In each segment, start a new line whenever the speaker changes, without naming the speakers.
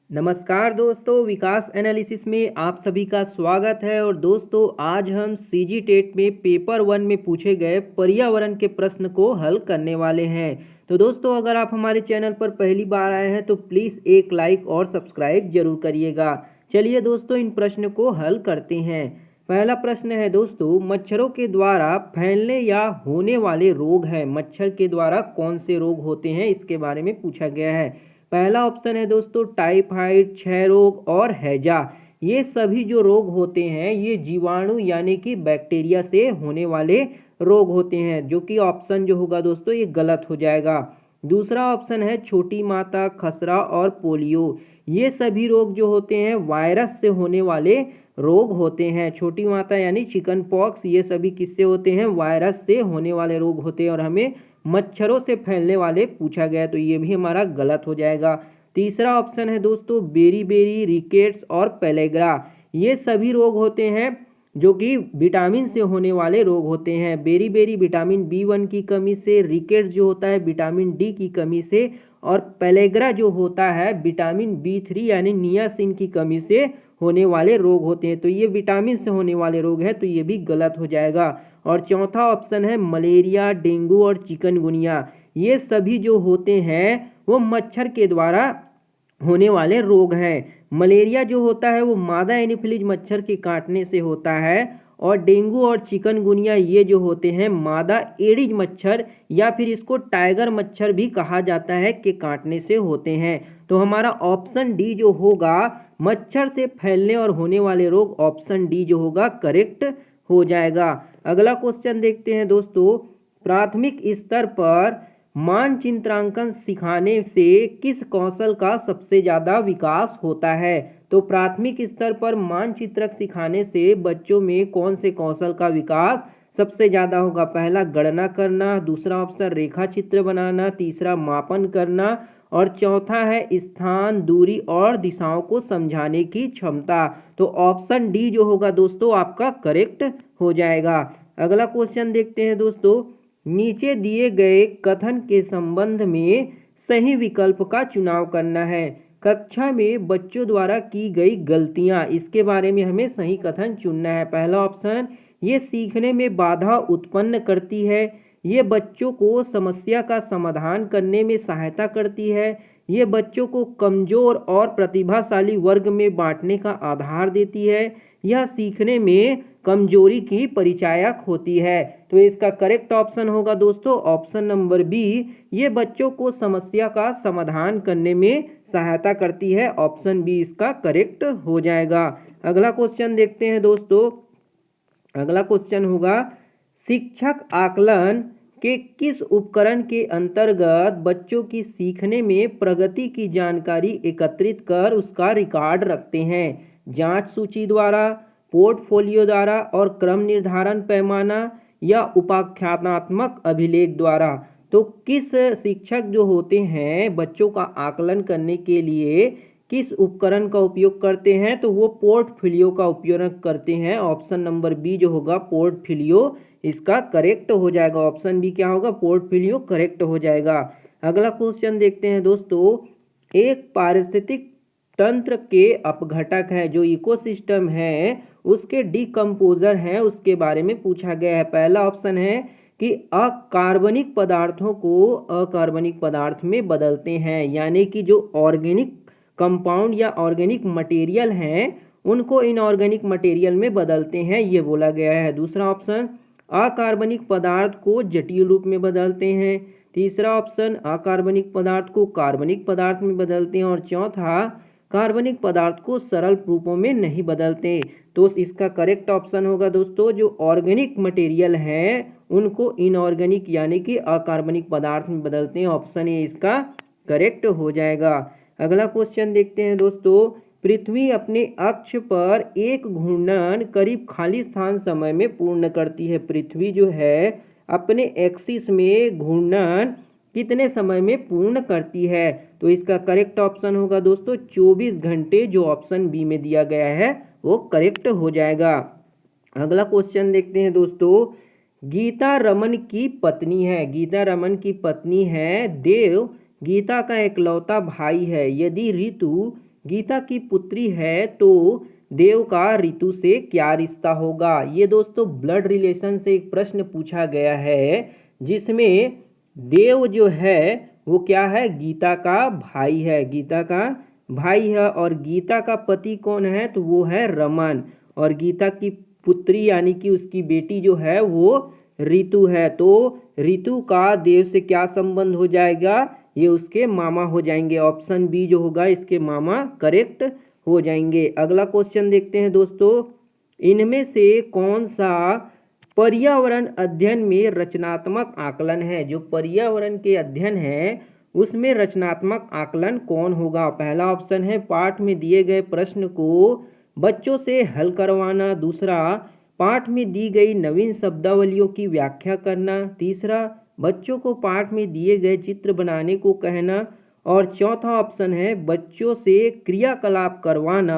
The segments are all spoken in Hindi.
नमस्कार दोस्तों, विकास एनालिसिस में आप सभी का स्वागत है। और दोस्तों, आज हम सीजी टेट में पेपर 1 में पूछे गए पर्यावरण के प्रश्न को हल करने वाले हैं। तो दोस्तों, अगर आप हमारे चैनल पर पहली बार आए हैं तो प्लीज़ एक लाइक और सब्सक्राइब जरूर करिएगा। चलिए दोस्तों, इन प्रश्न को हल करते हैं। पहला प्रश्न है दोस्तों, मच्छरों के द्वारा फैलने या होने वाले रोग हैं। मच्छर के द्वारा कौन से रोग होते हैं, इसके बारे में पूछा गया है। पहला ऑप्शन है दोस्तों टाइफाइड, क्षय रोग और हैजा। ये सभी जो रोग होते हैं ये जीवाणु यानी कि बैक्टीरिया से होने वाले रोग होते हैं, जो कि ऑप्शन जो होगा दोस्तों ये गलत हो जाएगा। दूसरा ऑप्शन है छोटी माता, खसरा और पोलियो। ये सभी रोग जो होते हैं वायरस से होने वाले रोग होते हैं। छोटी माता यानी चिकन पॉक्स, ये सभी किससे होते हैं, वायरस से होने वाले रोग होते हैं। और हमें मच्छरों से फैलने वाले पूछा गया, तो ये भी हमारा गलत हो जाएगा। तीसरा ऑप्शन है दोस्तों बेरी, रिकेट्स और पेलेग्रा। ये सभी रोग होते हैं जो कि विटामिन से होने वाले रोग होते हैं। बेरी विटामिन B1 की कमी से, रिकेट्स जो होता है विटामिन D की कमी से, और पेलेग्रा जो होता है विटामिन B3 यानी नियासिन की कमी से होने वाले रोग होते हैं। तो ये विटामिन से होने वाले रोग है, तो ये भी गलत हो जाएगा। और चौथा ऑप्शन है मलेरिया, डेंगू और चिकनगुनिया। ये सभी जो होते हैं वो मच्छर के द्वारा होने वाले रोग हैं। मलेरिया जो होता है वो मादा एनोफिलीज मच्छर के काटने से होता है, और डेंगू और चिकनगुनिया ये जो होते हैं मादा एडिज मच्छर या फिर इसको टाइगर मच्छर भी कहा जाता है के काटने से होते हैं। तो हमारा ऑप्शन डी जो होगा मच्छर से फैलने और होने वाले रोग, ऑप्शन डी जो होगा करेक्ट हो जाएगा। अगला क्वेश्चन देखते हैं दोस्तों, प्राथमिक स्तर पर मानचित्रांकन सिखाने से किस कौशल का सबसे ज़्यादा विकास होता है। तो प्राथमिक स्तर पर मानचित्रक सिखाने से बच्चों में कौन से कौशल का विकास सबसे ज़्यादा होगा। पहला गणना करना, दूसरा ऑप्शन रेखा चित्र बनाना, तीसरा मापन करना, और चौथा है स्थान, दूरी और दिशाओं को समझाने की क्षमता। तो ऑप्शन डी जो होगा दोस्तों आपका करेक्ट हो जाएगा। अगला क्वेश्चन देखते हैं दोस्तों, नीचे दिए गए कथन के संबंध में सही विकल्प का चुनाव करना है। कक्षा में बच्चों द्वारा की गई गलतियां, इसके बारे में हमें सही कथन चुनना है। पहला ऑप्शन, ये सीखने में बाधा उत्पन्न करती है। ये बच्चों को समस्या का समाधान करने में सहायता करती है। ये बच्चों को कमजोर और प्रतिभाशाली वर्ग में बांटने का आधार देती है। यह सीखने में कमजोरी की परिचायक होती है। तो इसका करेक्ट ऑप्शन होगा दोस्तों ऑप्शन नंबर बी, ये बच्चों को समस्या का समाधान करने में सहायता करती है। ऑप्शन बी इसका करेक्ट हो जाएगा। अगला क्वेश्चन देखते हैं दोस्तों, अगला क्वेश्चन होगा, शिक्षक आकलन के किस उपकरण के अंतर्गत बच्चों की सीखने में प्रगति की जानकारी एकत्रित कर उसका रिकॉर्ड रखते हैं। जांच सूची द्वारा, पोर्टफोलियो द्वारा और क्रम निर्धारण पैमाना, या उपाख्यानात्मक अभिलेख द्वारा। तो किस शिक्षक जो होते हैं बच्चों का आकलन करने के लिए किस उपकरण का उपयोग करते हैं, तो वो पोर्टफोलियो का उपयोग करते हैं। ऑप्शन नंबर बी जो होगा पोर्टफोलियो इसका करेक्ट हो जाएगा। ऑप्शन बी क्या होगा, पोर्टफोलियो करेक्ट हो जाएगा। अगला क्वेश्चन देखते हैं दोस्तों, एक पारिस्थितिक तंत्र के अपघटक है, जो इकोसिस्टम है उसके डिकम्पोजर हैं, उसके बारे में पूछा गया है। पहला ऑप्शन है कि अकार्बनिक पदार्थों को अकार्बनिक पदार्थ में बदलते हैं, यानी कि जो ऑर्गेनिक कंपाउंड या ऑर्गेनिक मटेरियल हैं उनको इनऑर्गेनिक मटेरियल में बदलते हैं, ये बोला गया है। दूसरा ऑप्शन, अकार्बनिक पदार्थ को जटिल रूप में बदलते हैं। तीसरा ऑप्शन, अकार्बनिक पदार्थ को कार्बनिक पदार्थ में बदलते हैं। और चौथा, कार्बनिक पदार्थ को सरल रूपों में नहीं बदलते। तो इसका करेक्ट ऑप्शन होगा दोस्तों, जो ऑर्गेनिक मटेरियल है उनको इनऑर्गेनिक यानी कि अकार्बनिक पदार्थ में बदलते हैं। ऑप्शन ए इसका करेक्ट हो जाएगा। अगला क्वेश्चन देखते हैं दोस्तों, पृथ्वी अपने अक्ष पर एक घूर्णन करीब खाली स्थान समय में पूर्ण करती है। पृथ्वी जो है अपने एक्सिस में घूर्णन कितने समय में पूर्ण करती है, तो इसका करेक्ट ऑप्शन होगा दोस्तों 24 घंटे, जो ऑप्शन बी में दिया गया है वो करेक्ट हो जाएगा। अगला क्वेश्चन देखते हैं दोस्तों, गीता रमन की पत्नी है, गीता रमन की पत्नी है देव, गीता का इकलौता भाई है। यदि ऋतु गीता की पुत्री है तो देव का ऋतु से क्या रिश्ता होगा। ये दोस्तों ब्लड रिलेशन से एक प्रश्न पूछा गया है, जिसमें देव जो है वो क्या है, गीता का भाई है, गीता का भाई है। और गीता का पति कौन है, तो वो है रमन। और गीता की पुत्री यानी कि उसकी बेटी जो है वो ऋतु है। तो ऋतु का देव से क्या संबंध हो जाएगा, ये उसके मामा हो जाएंगे। ऑप्शन बी जो होगा इसके मामा करेक्ट हो जाएंगे। अगला क्वेश्चन देखते हैं दोस्तों, इनमें से कौन सा पर्यावरण अध्ययन में रचनात्मक आकलन है। जो पर्यावरण के अध्ययन है उसमें रचनात्मक आकलन कौन होगा। पहला ऑप्शन है पाठ में दिए गए प्रश्न को बच्चों से हल करवाना। दूसरा, पाठ में दी गई नवीन शब्दावलियों की व्याख्या करना। तीसरा, बच्चों को पाठ में दिए गए चित्र बनाने को कहना। और चौथा ऑप्शन है बच्चों से क्रियाकलाप करवाना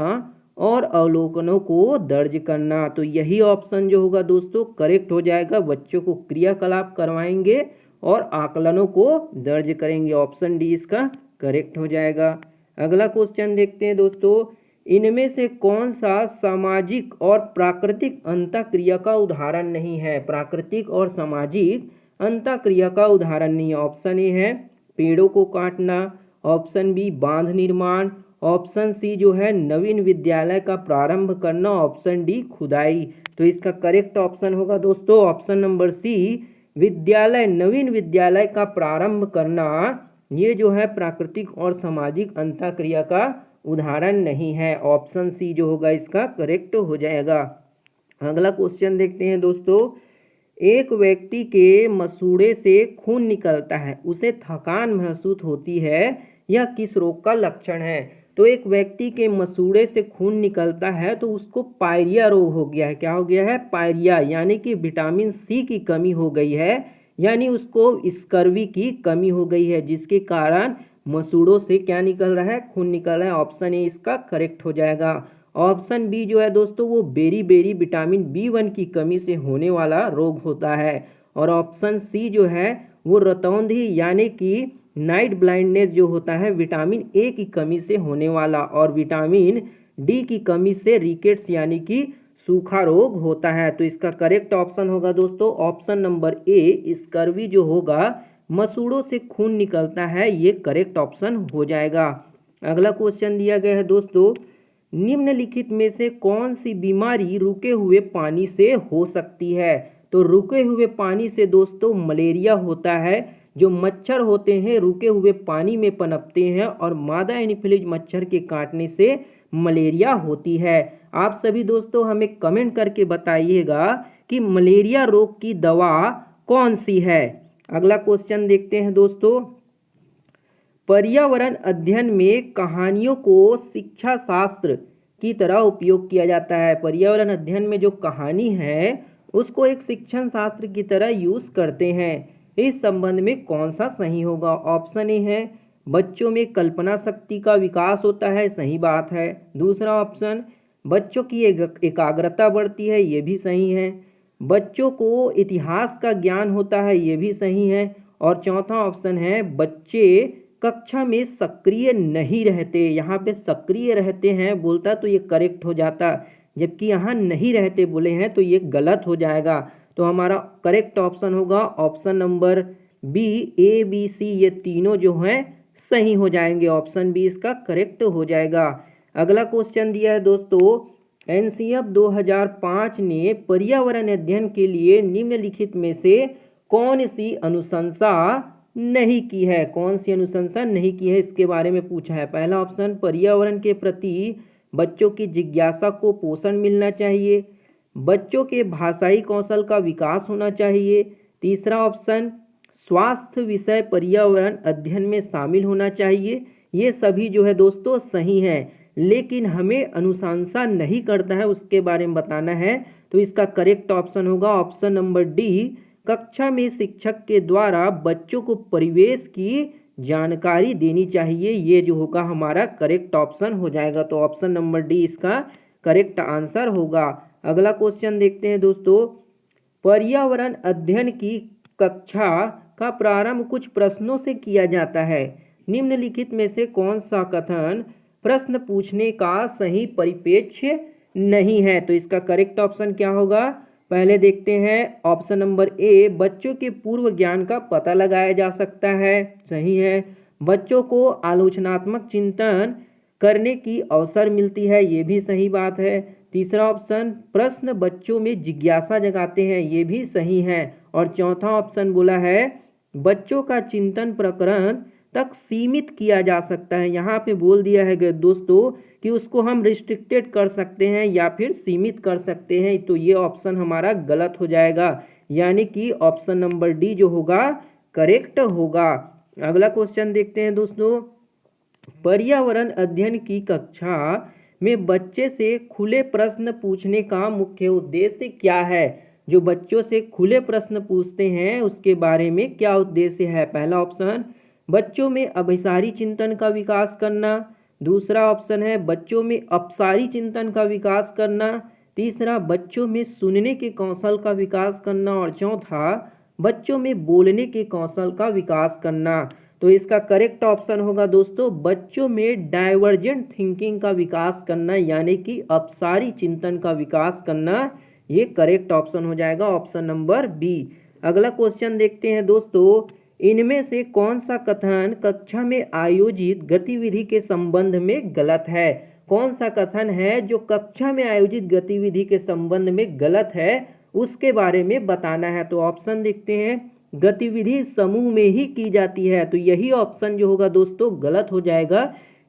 और अवलोकनों को दर्ज करना। तो यही ऑप्शन जो होगा दोस्तों करेक्ट हो जाएगा। बच्चों को क्रियाकलाप करवाएंगे और आकलनों को दर्ज करेंगे। ऑप्शन डी इसका करेक्ट हो जाएगा। अगला क्वेश्चन देखते हैं दोस्तों, इनमें से कौन सा सामाजिक और प्राकृतिक अंतःक्रिया का उदाहरण नहीं है। प्राकृतिक और सामाजिक अंतःक्रिया का उदाहरण नहीं है। ऑप्शन ए है पेड़ों को काटना। ऑप्शन बी बांध निर्माण। ऑप्शन सी जो है नवीन विद्यालय का प्रारंभ करना। ऑप्शन डी खुदाई। तो इसका करेक्ट ऑप्शन होगा दोस्तों ऑप्शन नंबर सी, विद्यालय, नवीन विद्यालय का प्रारंभ करना। ये जो है प्राकृतिक और सामाजिक अंतःक्रिया का उदाहरण नहीं है। ऑप्शन सी जो होगा इसका करेक्ट हो जाएगा। अगला क्वेश्चन देखते हैं दोस्तों, एक व्यक्ति के मसूड़े से खून निकलता है, उसे थकान महसूस होती है, यह किस रोग का लक्षण है। तो एक व्यक्ति के मसूड़े से खून निकलता है तो उसको पायरिया रोग हो गया है। क्या हो गया है, पायरिया, यानी कि विटामिन सी की कमी हो गई है, यानी उसको स्कर्वी की कमी हो गई है, जिसके कारण मसूड़ों से क्या निकल रहा है, खून निकल रहा है। ऑप्शन ए इसका करेक्ट हो जाएगा। ऑप्शन बी जो है दोस्तों वो बेरी विटामिन B1 की कमी से होने वाला रोग होता है। और ऑप्शन सी जो है वो रतौंधी यानी कि नाइट ब्लाइंडनेस जो होता है विटामिन ए की कमी से होने वाला। और विटामिन डी की कमी से रिकेट्स यानी कि सूखा रोग होता है। तो इसका करेक्ट ऑप्शन होगा दोस्तों ऑप्शन नंबर ए, स्कर्वी जो होगा मसूड़ों से खून निकलता है, ये करेक्ट ऑप्शन हो जाएगा। अगला क्वेश्चन दिया गया है दोस्तों, निम्नलिखित में से कौन सी बीमारी रुके हुए पानी से हो सकती है। तो रुके हुए पानी से दोस्तों मलेरिया होता है। जो मच्छर होते हैं रुके हुए पानी में पनपते हैं और मादा एनोफिलीज मच्छर के काटने से मलेरिया होती है। आप सभी दोस्तों हमें कमेंट करके बताइएगा कि मलेरिया रोग की दवा कौन सी है। अगला क्वेश्चन देखते हैं दोस्तों, पर्यावरण अध्ययन में कहानियों को शिक्षा शास्त्र की तरह उपयोग किया जाता है। पर्यावरण अध्ययन में जो कहानी है उसको एक शिक्षण शास्त्र की तरह यूज करते हैं। इस संबंध में कौन सा सही होगा। ऑप्शन ए है बच्चों में कल्पना शक्ति का विकास होता है, सही बात है। दूसरा ऑप्शन बच्चों की एकाग्रता बढ़ती है, ये भी सही है। बच्चों को इतिहास का ज्ञान होता है, ये भी सही है। और चौथा ऑप्शन है बच्चे कक्षा में सक्रिय नहीं रहते। यहाँ पे सक्रिय रहते हैं बोलता तो ये करेक्ट हो जाता, जबकि यहाँ नहीं रहते बोले हैं तो ये गलत हो जाएगा। तो हमारा करेक्ट ऑप्शन होगा option number B, A B C ये तीनों जो हैं सही हो जाएंगे। ऑप्शन बी इसका करेक्ट हो जाएगा। अगला क्वेश्चन दिया है दोस्तों, एनसीएफ 2005 ने पर्यावरण अध्ययन के लिए निम्नलिखित में से कौन सी अनुशंसा नहीं की है। कौन सी अनुशंसा नहीं की है इसके बारे में पूछा है। पहला ऑप्शन पर्यावरण के प्रति बच्चों की जिज्ञासा को पोषण मिलना चाहिए। बच्चों के भाषाई कौशल का विकास होना चाहिए। तीसरा ऑप्शन स्वास्थ्य विषय पर्यावरण अध्ययन में शामिल होना चाहिए। ये सभी जो है दोस्तों सही है, लेकिन हमें अनुशंसा नहीं करता है उसके बारे में बताना है। तो इसका करेक्ट ऑप्शन होगा ऑप्शन नंबर डी, कक्षा में शिक्षक के द्वारा बच्चों को परिवेश की जानकारी देनी चाहिए। ये जो होगा हमारा करेक्ट ऑप्शन हो जाएगा। तो ऑप्शन नंबर डी इसका करेक्ट आंसर होगा। अगला क्वेश्चन देखते हैं दोस्तों, पर्यावरण अध्ययन की कक्षा का प्रारंभ कुछ प्रश्नों से किया जाता है। निम्नलिखित में से कौन सा कथन प्रश्न पूछने का सही परिप्रेक्ष्य नहीं है। तो इसका करेक्ट ऑप्शन क्या होगा? पहले देखते हैं ऑप्शन नंबर ए, बच्चों के पूर्व ज्ञान का पता लगाया जा सकता है, सही है। बच्चों को आलोचनात्मक चिंतन करने की अवसर मिलती है, ये भी सही बात है। तीसरा ऑप्शन, प्रश्न बच्चों में जिज्ञासा जगाते हैं, ये भी सही है। और चौथा ऑप्शन बोला है बच्चों का चिंतन प्रकरण तक सीमित किया जा सकता है। यहाँ पे बोल दिया है दोस्तों कि उसको हम रिस्ट्रिक्टेड कर सकते हैं या फिर सीमित कर सकते हैं, तो ये ऑप्शन हमारा गलत हो जाएगा, यानी कि ऑप्शन नंबर डी जो होगा करेक्ट होगा। अगला क्वेश्चन देखते हैं दोस्तों, पर्यावरण अध्ययन की कक्षा में बच्चे से खुले प्रश्न पूछने का मुख्य उद्देश्य क्या है? जो बच्चों से खुले प्रश्न पूछते हैं उसके बारे में क्या उद्देश्य है? पहला ऑप्शन, बच्चों में अभिसारी चिंतन का विकास करना। दूसरा ऑप्शन है बच्चों में अपसारी चिंतन का विकास करना। तीसरा, बच्चों में सुनने के कौशल का विकास करना। और चौथा, बच्चों में बोलने के कौशल का विकास करना। तो इसका करेक्ट ऑप्शन होगा दोस्तों बच्चों में डाइवर्जेंट थिंकिंग का विकास करना, यानी कि अपसारी चिंतन का विकास करना, ये करेक्ट ऑप्शन हो जाएगा ऑप्शन नंबर बी। अगला क्वेश्चन देखते हैं दोस्तों, इनमें से कौन सा कथन कक्षा में आयोजित गतिविधि के संबंध में गलत है? कौन सा कथन है जो कक्षा में आयोजित गतिविधि के संबंध में गलत है, उसके बारे में बताना है। तो ऑप्शन देखते हैं, गतिविधि समूह में ही की जाती है, तो यही ऑप्शन जो होगा दोस्तों गलत हो जाएगा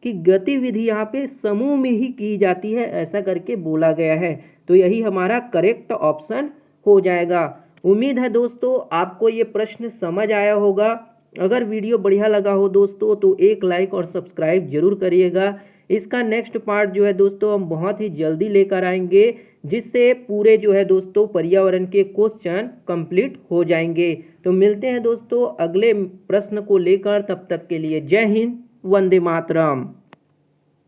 कि गतिविधि यहाँ पे समूह में ही की जाती है, ऐसा करके बोला गया है। तो यही हमारा करेक्ट ऑप्शन हो जाएगा। उम्मीद है दोस्तों आपको ये प्रश्न समझ आया होगा। अगर वीडियो बढ़िया लगा हो दोस्तों तो एक लाइक और सब्सक्राइब जरूर करिएगा। इसका नेक्स्ट पार्ट जो है दोस्तों हम बहुत ही जल्दी लेकर आएंगे, जिससे पूरे जो है दोस्तों पर्यावरण के क्वेश्चन कंप्लीट हो जाएंगे। तो मिलते हैं दोस्तों अगले प्रश्न को लेकर, तब तक के लिए जय हिंद, वंदे मातरम।